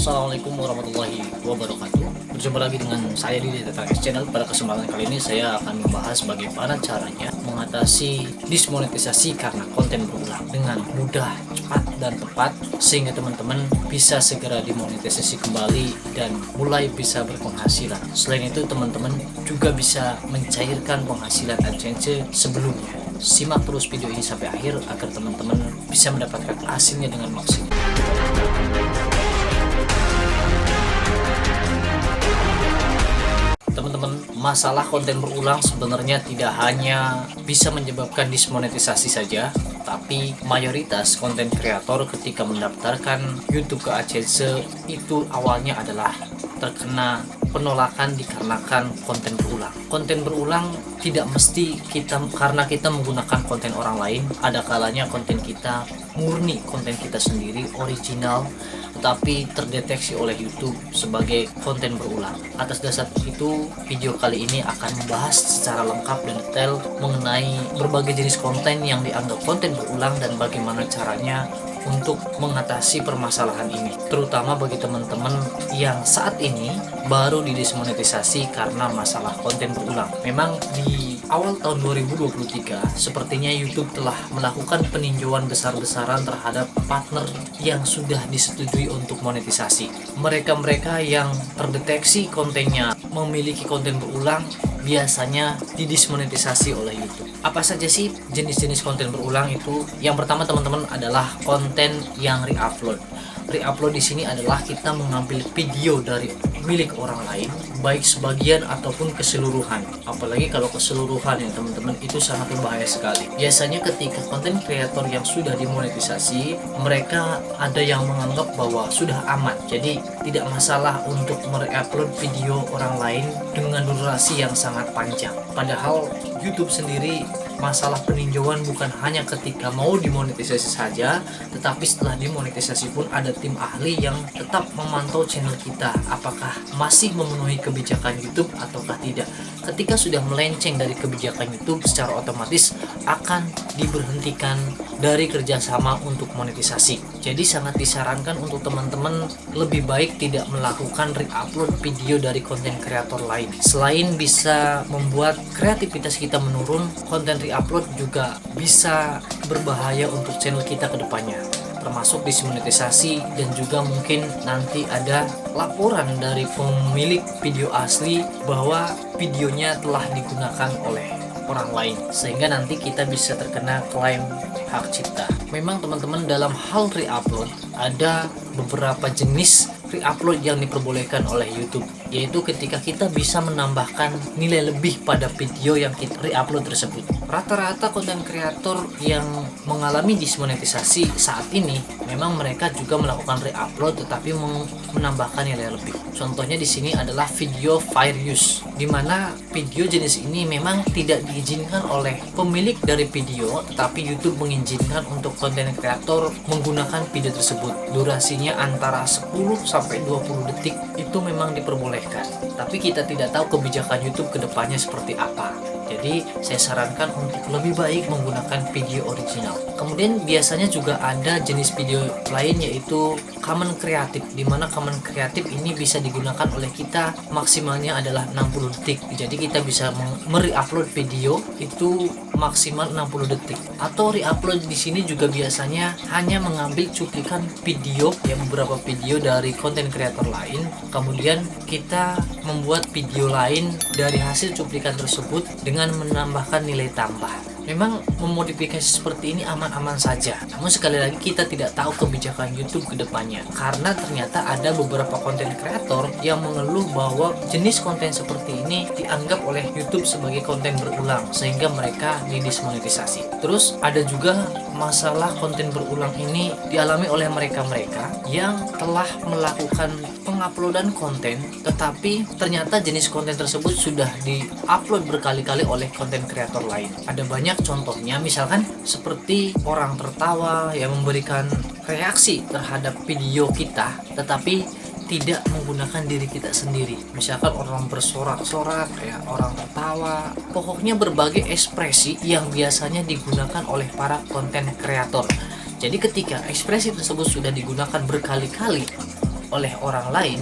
Assalamualaikum warahmatullahi wabarakatuh. Berjumpa lagi dengan saya di Data Channel. Pada kesempatan kali ini saya akan membahas bagaimana caranya mengatasi dismonetisasi karena konten berulang dengan mudah, cepat, dan tepat, sehingga teman-teman bisa segera dimonetisasi kembali dan mulai bisa berpenghasilan. Selain itu, teman-teman juga bisa mencairkan penghasilan AdSense sebelumnya. Simak terus video ini sampai akhir agar teman-teman bisa mendapatkan hasilnya dengan maksimal. Teman-teman, masalah konten berulang sebenarnya tidak hanya bisa menyebabkan dismonetisasi saja, tapi mayoritas konten kreator ketika mendaftarkan YouTube ke AdSense itu awalnya adalah terkena penolakan dikarenakan konten berulang. Konten berulang tidak mesti karena kita menggunakan konten orang lain. Ada kalanya konten kita murni, konten kita sendiri, original, tetapi terdeteksi oleh YouTube sebagai konten berulang. Atas dasar itu, video kali ini akan membahas secara lengkap dan detail mengenai berbagai jenis konten yang dianggap konten berulang dan bagaimana caranya untuk mengatasi permasalahan ini, terutama bagi teman-teman yang saat ini baru didismonetisasi karena masalah konten berulang. Memang di awal tahun 2023 sepertinya YouTube telah melakukan peninjauan besar-besaran terhadap partner yang sudah disetujui untuk monetisasi. Mereka-mereka yang terdeteksi kontennya memiliki konten berulang biasanya didismonetisasi oleh YouTube. Apa saja sih jenis-jenis konten berulang itu? Yang pertama, teman-teman, adalah konten yang re-upload. Re-upload di sini adalah kita mengambil video dari milik orang lain, baik sebagian ataupun keseluruhan. Apalagi kalau keseluruhan ya teman-teman, itu sangat berbahaya sekali. Biasanya ketika konten kreator yang sudah dimonetisasi, mereka ada yang menganggap bahwa sudah aman, jadi tidak masalah untuk mere-upload video orang lain dengan durasi yang sangat panjang. Padahal YouTube sendiri masalah peninjauan bukan hanya ketika mau dimonetisasi saja, tetapi setelah dimonetisasi pun ada tim ahli yang tetap memantau channel kita apakah masih memenuhi kebijakan YouTube ataukah tidak. Ketika sudah melenceng dari kebijakan YouTube, secara otomatis akan diberhentikan dari kerjasama untuk monetisasi. Jadi sangat disarankan untuk teman-teman lebih baik tidak melakukan re-upload video dari konten kreator lain. Selain bisa membuat kreativitas kita menurun, konten re-upload juga bisa berbahaya untuk channel kita ke depannya, termasuk dismonetisasi, dan juga mungkin nanti ada laporan dari pemilik video asli bahwa videonya telah digunakan oleh orang lain, sehingga nanti kita bisa terkena klaim hak cipta. Memang teman-teman, dalam hal re-upload ada beberapa jenis re-upload yang diperbolehkan oleh YouTube, yaitu ketika kita bisa menambahkan nilai lebih pada video yang kita re-upload tersebut. Rata-rata konten kreator yang mengalami dismonetisasi saat ini memang mereka juga melakukan re-upload tetapi menambahkan nilai lebih. Contohnya di sini adalah video fair use, di mana video jenis ini memang tidak diizinkan oleh pemilik dari video, tetapi YouTube mengizinkan untuk konten kreator menggunakan video tersebut. Durasinya antara 10 sampai 20 detik itu memang diperbolehkan. Tapi kita tidak tahu kebijakan YouTube kedepannya seperti apa. Jadi saya sarankan untuk lebih baik menggunakan video original. Kemudian biasanya juga ada jenis video lain, yaitu common kreatif, di mana common kreatif ini bisa digunakan oleh kita maksimalnya adalah 60 detik. Jadi kita bisa mere-upload video itu maksimal 60 detik. Atau re-upload di sini juga biasanya hanya mengambil cuplikan video, ya beberapa video dari konten kreator lain, kemudian kita membuat video lain dari hasil cuplikan tersebut dengan menambahkan nilai tambah. Memang memodifikasi seperti ini aman-aman saja, namun sekali lagi kita tidak tahu kebijakan YouTube ke depannya, karena ternyata ada beberapa konten kreator yang mengeluh bahwa jenis konten seperti ini dianggap oleh YouTube sebagai konten berulang sehingga mereka didismonetisasi. Terus ada juga masalah konten berulang ini dialami oleh mereka-mereka yang telah melakukan penguploadan konten, tetapi ternyata jenis konten tersebut sudah di-upload berkali-kali oleh konten kreator lain. Ada banyak contohnya, misalkan seperti orang tertawa yang memberikan reaksi terhadap video kita, tetapi tidak menggunakan diri kita sendiri. Misalkan orang bersorak-sorak, ya, orang tertawa, pokoknya berbagai ekspresi yang biasanya digunakan oleh para konten kreator. Jadi ketika ekspresi tersebut sudah digunakan berkali-kali, oleh orang lain,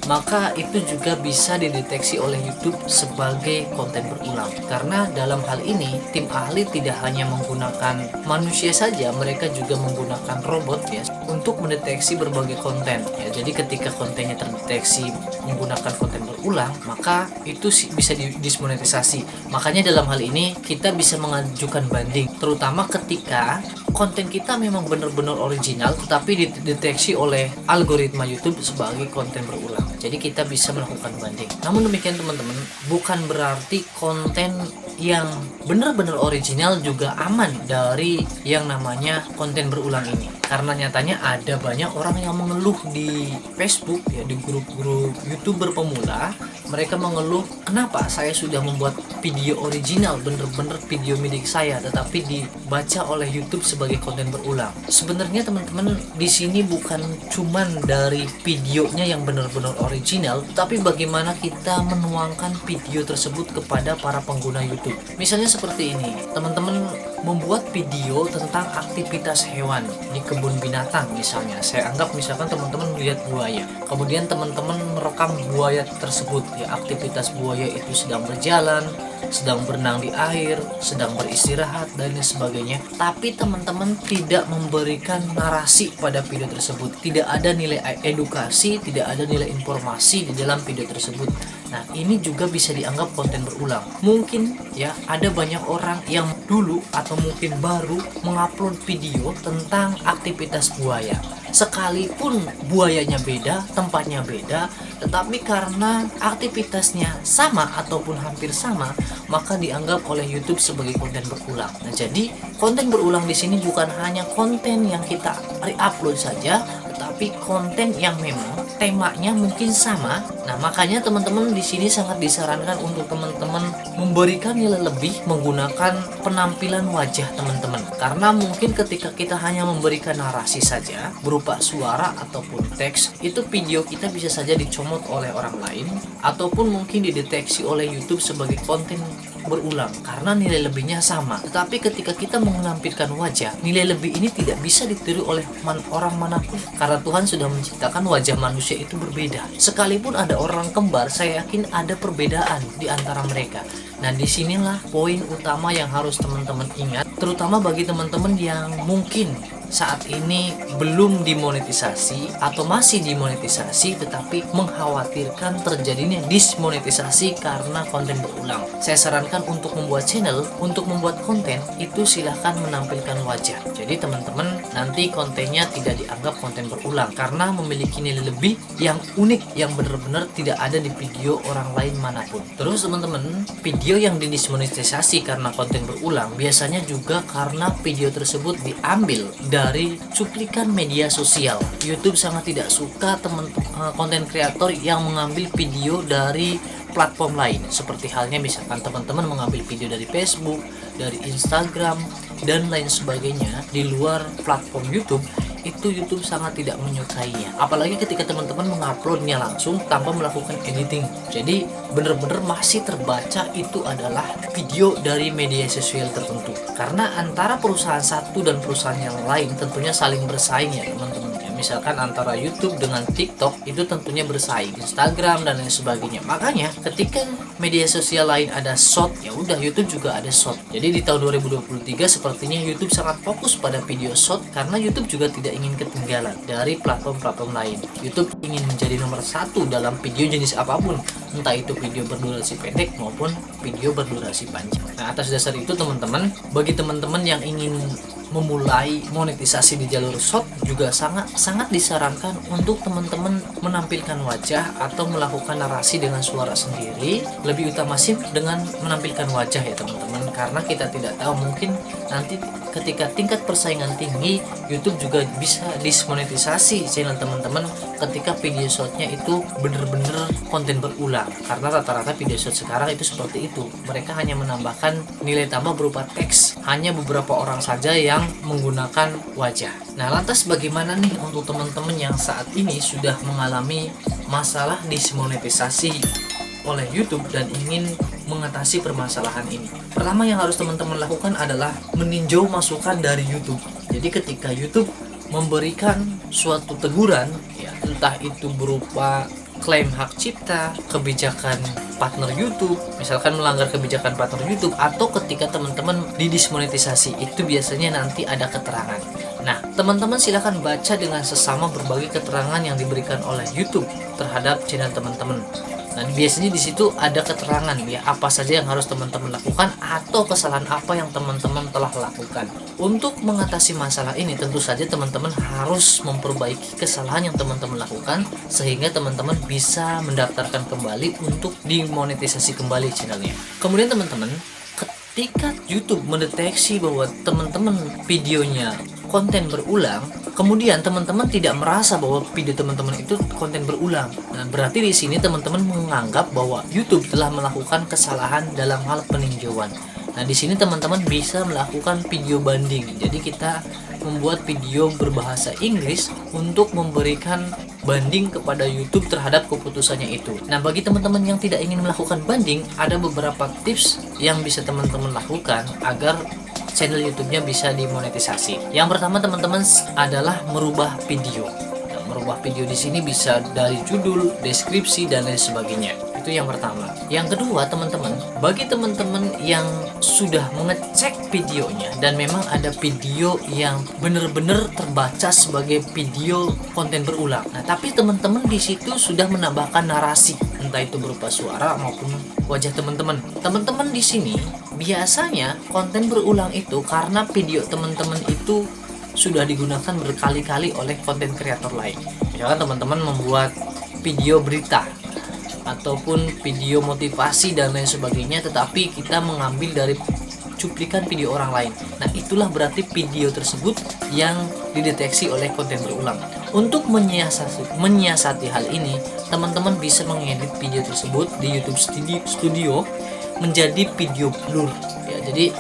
maka itu juga bisa dideteksi oleh YouTube sebagai konten berulang. Karena dalam hal ini tim ahli tidak hanya menggunakan manusia saja, mereka juga menggunakan robot ya untuk mendeteksi berbagai konten ya. Jadi ketika kontennya terdeteksi menggunakan konten berulang, maka itu bisa didismonetisasi. Makanya dalam hal ini kita bisa mengajukan banding, terutama ketika konten kita memang benar-benar original tetapi dideteksi oleh algoritma YouTube sebagai konten berulang. Jadi kita bisa melakukan banding. Namun demikian teman-teman, bukan berarti konten yang benar-benar original juga aman dari yang namanya konten berulang ini. Karena nyatanya ada banyak orang yang mengeluh di Facebook ya, di grup-grup YouTuber pemula, mereka mengeluh, kenapa saya sudah membuat video original, bener-bener video milik saya, tetapi dibaca oleh YouTube sebagai konten berulang. Sebenarnya teman-teman, di sini bukan cuman dari videonya yang benar-benar original, tapi bagaimana kita menuangkan video tersebut kepada para pengguna YouTube. Misalnya seperti ini, teman-teman membuat video tentang aktivitas hewan di kebun binatang misalnya. Saya anggap misalkan teman-teman melihat buaya, kemudian teman-teman merekam buaya tersebut ya, aktivitas buaya itu sedang berjalan, sedang berenang di air, sedang beristirahat dan lain sebagainya. Tapi teman-teman tidak memberikan narasi pada video tersebut, tidak ada nilai edukasi, tidak ada nilai informasi di dalam video tersebut. Nah, ini juga bisa dianggap konten berulang. Mungkin ya ada banyak orang yang dulu atau mungkin baru mengupload video tentang aktivitas buaya. Sekalipun buayanya beda, tempatnya beda, tetapi karena aktivitasnya sama ataupun hampir sama, maka dianggap oleh YouTube sebagai konten berulang. Nah, jadi konten berulang di sini bukan hanya konten yang kita re-upload saja, tetapi konten yang memang temanya mungkin sama. Nah, makanya teman-teman di sini sangat disarankan untuk teman-teman memberikan nilai lebih menggunakan penampilan wajah teman-teman. Karena mungkin ketika kita hanya memberikan narasi saja berupa suara ataupun teks, itu video kita bisa saja dicomot oleh orang lain ataupun mungkin dideteksi oleh YouTube sebagai konten berulang karena nilai lebihnya sama. Tetapi ketika kita menampilkan wajah, nilai lebih ini tidak bisa ditiru oleh orang manapun karena Tuhan sudah menciptakan wajah manusia itu berbeda. Sekalipun ada orang kembar, saya yakin ada perbedaan di antara mereka. Nah, disinilah poin utama yang harus teman-teman ingat, terutama bagi teman-teman yang mungkin saat ini belum dimonetisasi atau masih dimonetisasi tetapi mengkhawatirkan terjadinya dismonetisasi karena konten berulang. Saya sarankan untuk membuat channel, untuk membuat konten itu silahkan menampilkan wajah. Jadi teman-teman nanti kontennya tidak dianggap konten berulang karena memiliki nilai lebih yang unik yang benar-benar tidak ada di video orang lain manapun. Terus teman-teman, video yang didismonetisasi karena konten berulang biasanya juga karena video tersebut diambil dari cuplikan media sosial. YouTube sangat tidak suka konten kreator yang mengambil video dari platform lain, seperti halnya misalkan teman-teman mengambil video dari Facebook, dari Instagram dan lain sebagainya di luar platform YouTube. Itu YouTube sangat tidak menyukainya, apalagi ketika teman-teman menguploadnya langsung tanpa melakukan editing. Jadi benar-benar masih terbaca itu adalah video dari media sosial tertentu, karena antara perusahaan satu dan perusahaan yang lain tentunya saling bersaing ya teman-teman. Misalkan antara YouTube dengan TikTok itu tentunya bersaing, Instagram dan lain sebagainya. Makanya ketika media sosial lain ada short, ya udah YouTube juga ada short. Jadi di tahun 2023 sepertinya YouTube sangat fokus pada video short karena YouTube juga tidak ingin ketinggalan dari platform-platform lain. YouTube ingin menjadi nomor satu dalam video jenis apapun, entah itu video berdurasi pendek maupun video berdurasi panjang. Nah, atas dasar itu teman-teman, bagi teman-teman yang ingin memulai monetisasi di jalur short juga sangat disarankan untuk teman-teman menampilkan wajah atau melakukan narasi dengan suara sendiri. Lebih utama sih dengan menampilkan wajah ya teman-teman, karena kita tidak tahu, mungkin nanti ketika tingkat persaingan tinggi YouTube juga bisa dismonetisasi channel teman-teman ketika video shortnya itu bener-bener konten berulang, karena rata-rata video short sekarang itu seperti itu. Mereka hanya menambahkan nilai tambah berupa teks, hanya beberapa orang saja yang menggunakan wajah. Nah, lantas bagaimana nih untuk teman-teman yang saat ini sudah mengalami masalah dismonetisasi oleh YouTube dan ingin mengatasi permasalahan ini? Pertama yang harus teman-teman lakukan adalah meninjau masukan dari YouTube. Jadi ketika YouTube memberikan suatu teguran, ya entah itu berupa klaim hak cipta, kebijakan partner YouTube, misalkan melanggar kebijakan partner YouTube, atau ketika teman-teman didismonetisasi, itu biasanya nanti ada keterangan. Nah, teman-teman silahkan baca dengan sesama berbagai keterangan yang diberikan oleh YouTube terhadap channel teman-teman. Nah, biasanya di situ ada keterangan ya apa saja yang harus teman-teman lakukan atau kesalahan apa yang teman-teman telah lakukan. Untuk mengatasi masalah ini tentu saja teman-teman harus memperbaiki kesalahan yang teman-teman lakukan sehingga teman-teman bisa mendaftarkan kembali untuk dimonetisasi kembali channelnya. Kemudian teman-teman, ketika YouTube mendeteksi bahwa teman-teman videonya konten berulang, kemudian teman-teman tidak merasa bahwa video teman-teman itu konten berulang. Nah, berarti di sini teman-teman menganggap bahwa YouTube telah melakukan kesalahan dalam hal peninjauan. Nah, di sini teman-teman bisa melakukan video banding. Jadi kita membuat video berbahasa Inggris untuk memberikan banding kepada YouTube terhadap keputusannya itu. Nah, bagi teman-teman yang tidak ingin melakukan banding, ada beberapa tips yang bisa teman-teman lakukan agar channel YouTube-nya bisa dimonetisasi. Yang pertama teman-teman adalah merubah video. Nah, merubah video di sini bisa dari judul, deskripsi, dan lain sebagainya. Itu yang pertama. Yang kedua teman-teman, bagi teman-teman yang sudah mengecek videonya dan memang ada video yang benar-benar terbaca sebagai video konten berulang. Nah, tapi teman-teman di situ sudah menambahkan narasi, entah itu berupa suara maupun wajah teman-teman. Teman-teman di sini biasanya konten berulang itu karena video teman-teman itu sudah digunakan berkali-kali oleh konten kreator lain. Misalkan teman-teman membuat video berita ataupun video motivasi dan lain sebagainya, tetapi kita mengambil dari cuplikan video orang lain. Nah, itulah berarti video tersebut yang dideteksi oleh konten berulang. Untuk menyiasati hal ini, teman-teman bisa mengedit video tersebut di YouTube Studio menjadi video blur. Ya, jadi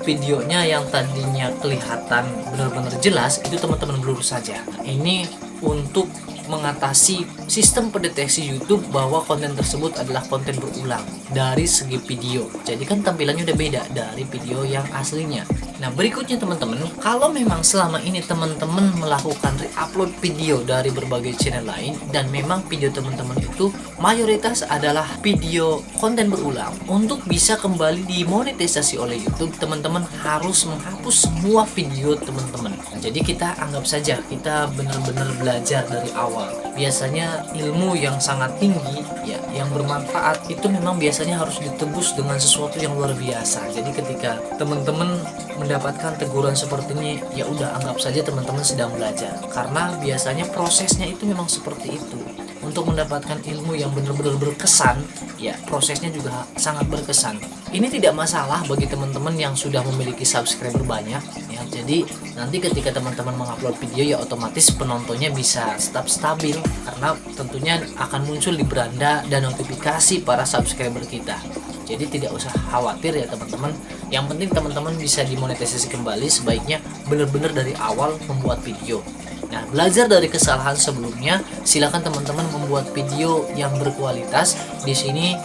videonya yang tadinya kelihatan benar-benar jelas itu teman-teman blur saja. Nah, ini untuk mengatasi sistem pendeteksi YouTube bahwa konten tersebut adalah konten berulang dari segi video. Jadi kan tampilannya udah beda dari video yang aslinya. Nah, berikutnya teman-teman, kalau memang selama ini teman-teman melakukan re-upload video dari berbagai channel lain dan memang video teman-teman itu mayoritas adalah video konten berulang, untuk bisa kembali dimonetisasi oleh YouTube, teman-teman harus menghapus semua video teman-teman. Jadi kita anggap saja kita benar-benar belajar dari awal. Biasanya ilmu yang sangat tinggi ya, yang bermanfaat itu memang biasanya harus ditebus dengan sesuatu yang luar biasa. Jadi ketika teman-teman mendapatkan teguran seperti ini, ya udah anggap saja teman-teman sedang belajar, karena biasanya prosesnya itu memang seperti itu. Untuk mendapatkan ilmu yang benar-benar berkesan, ya prosesnya juga sangat berkesan. Ini tidak masalah bagi teman-teman yang sudah memiliki subscriber banyak ya. Jadi nanti ketika teman-teman mengupload video, ya otomatis penontonnya bisa tetap stabil, karena tentunya akan muncul di beranda dan notifikasi para subscriber kita. Jadi tidak usah khawatir ya teman-teman. Yang penting teman-teman bisa dimonetisasi kembali, sebaiknya benar-benar dari awal membuat video. Nah, belajar dari kesalahan sebelumnya, silakan teman-teman membuat video yang berkualitas di sini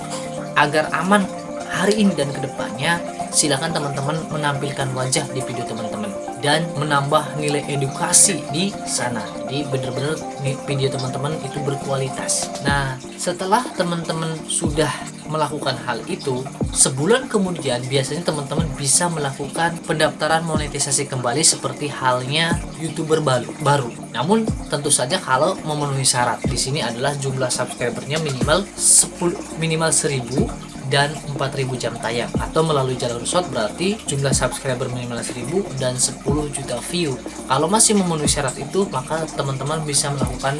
agar aman hari ini dan kedepannya. Silakan teman-teman menampilkan wajah di video teman-teman dan menambah nilai edukasi di sana. Jadi benar-benar video teman-teman itu berkualitas. Nah, setelah teman-teman sudah melakukan hal itu, sebulan kemudian biasanya teman-teman bisa melakukan pendaftaran monetisasi kembali seperti halnya YouTuber baru. Namun tentu saja kalau memenuhi syarat. Di sini adalah jumlah subscribernya minimal 1000 dan 4000 jam tayang, atau melalui jalur short berarti jumlah subscriber minimal 1000 dan 10 juta view. Kalau masih memenuhi syarat itu, maka teman-teman bisa melakukan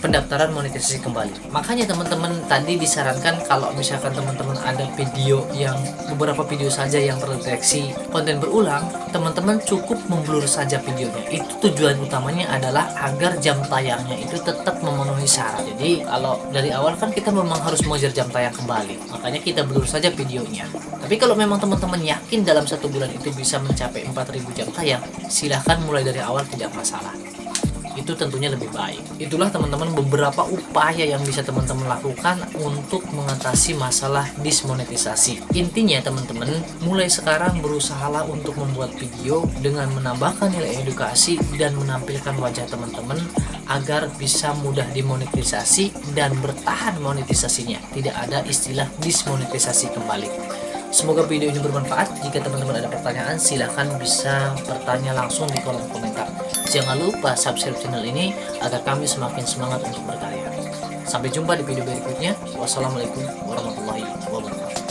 pendaftaran monetisasi kembali. Makanya teman-teman tadi disarankan kalau misalkan teman-teman ada video yang beberapa video saja yang terdeteksi konten berulang, teman-teman cukup memblur saja videonya. Itu tujuan utamanya adalah agar jam tayangnya itu tetap memenuhi syarat. Jadi kalau dari awal kan kita memang harus mengejar jam tayang kembali, makanya kita blur saja videonya. Tapi kalau memang teman-teman yakin dalam 1 bulan itu bisa mencapai 4000 jam tayang, silahkan mulai dari awal, tidak masalah. itu tentunya lebih baik. Itulah teman-teman beberapa upaya yang bisa teman-teman lakukan untuk mengatasi masalah dismonetisasi. Intinya teman-teman, mulai sekarang berusahalah untuk membuat video dengan menambahkan nilai edukasi dan menampilkan wajah teman-teman agar bisa mudah dimonetisasi dan bertahan monetisasinya. Tidak ada istilah dismonetisasi kembali. Semoga video ini bermanfaat. Jika teman-teman ada pertanyaan, silahkan bisa bertanya langsung di kolom komentar. Jangan lupa subscribe channel ini agar kami semakin semangat untuk berkarya. Sampai jumpa di video berikutnya. Wassalamualaikum warahmatullahi wabarakatuh.